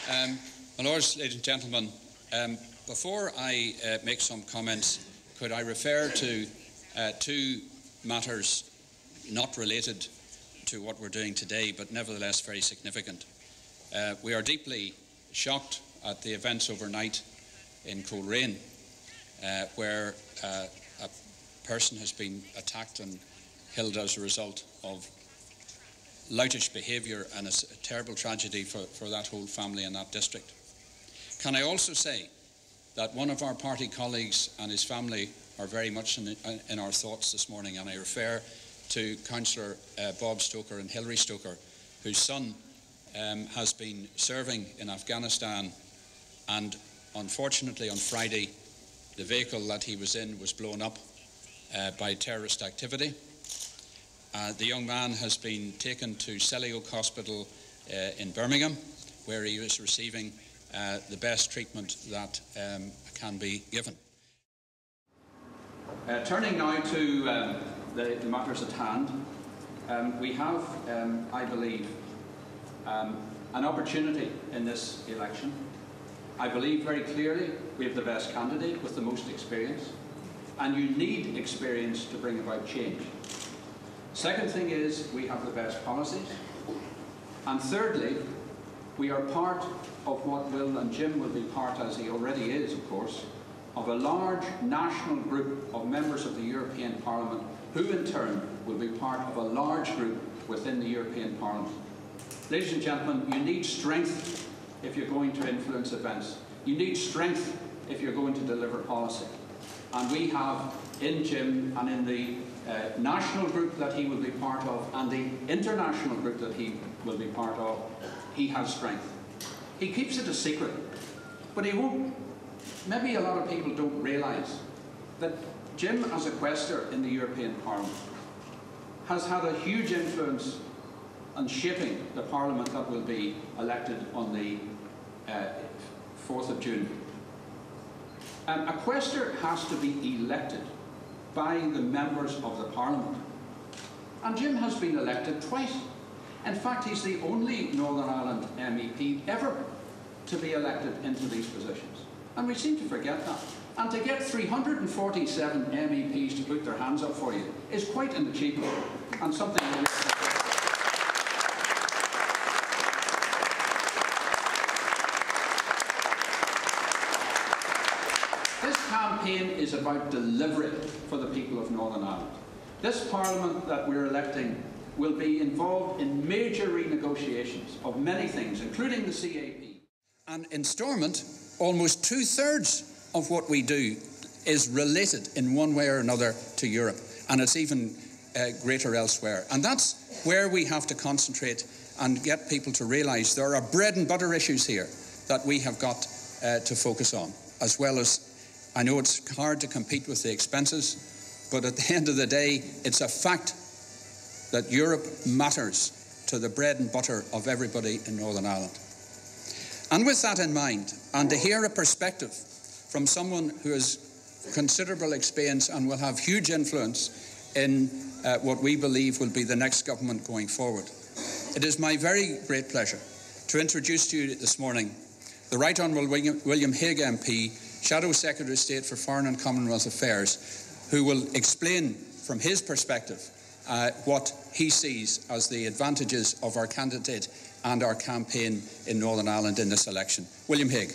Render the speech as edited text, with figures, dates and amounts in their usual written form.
My Lords, ladies and gentlemen, before I make some comments, could I refer to two matters not related to what we're doing today, but nevertheless very significant. We are deeply shocked at the events overnight in Coleraine, where a person has been attacked and killed as a result of loutish behaviour, and it's a terrible tragedy for that whole family in that district. Can I also say that one of our party colleagues and his family are very much in our thoughts this morning, and I refer to Councillor Bob Stoker and Hilary Stoker, whose son has been serving in Afghanistan, and unfortunately on Friday the vehicle that he was in was blown up by terrorist activity. The young man has been taken to Selly Oak Hospital in Birmingham, where he is receiving the best treatment that can be given. Turning now to the matters at hand, we have, I believe, an opportunity in this election. I believe very clearly we have the best candidate with the most experience, and you need experience to bring about change. Second thing is, we have the best policies. And thirdly, we are part of what will, and Jim will be part, as he already is, of course, of a large national group of members of the European Parliament, who in turn will be part of a large group within the European Parliament. Ladies and gentlemen, you need strength if you're going to influence events. You need strength if you're going to deliver policy. And we have in Jim, and in the national group that he will be part of, and the international group that he will be part of, he has strength. He keeps it a secret, but he won't. Maybe a lot of people don't realise that Jim, as a quaestor in the European Parliament, has had a huge influence on shaping the Parliament that will be elected on the 4th of June. A quaestor has to be elected by the members of the Parliament. And Jim has been elected twice. In fact, he's the only Northern Ireland MEP ever to be elected into these positions. And we seem to forget that. And to get 347 MEPs to put their hands up for you is quite an achievement, and something that campaign is about delivery for the people of Northern Ireland. This Parliament that we're electing will be involved in major renegotiations of many things, including the CAP. And in Stormont, almost 2/3 of what we do is related in one way or another to Europe, and it's even greater elsewhere. And that's where we have to concentrate and get people to realise there are bread and butter issues here that we have got to focus on, as well as, I know it's hard to compete with the expenses, but at the end of the day, it's a fact that Europe matters to the bread and butter of everybody in Northern Ireland. And with that in mind, and to hear a perspective from someone who has considerable experience and will have huge influence in what we believe will be the next government going forward, it is my very great pleasure to introduce to you this morning the Right Honourable William Reg Empey, Shadow Secretary of State for Foreign and Commonwealth Affairs, who will explain from his perspective what he sees as the advantages of our candidate and our campaign in Northern Ireland in this election. William Reg.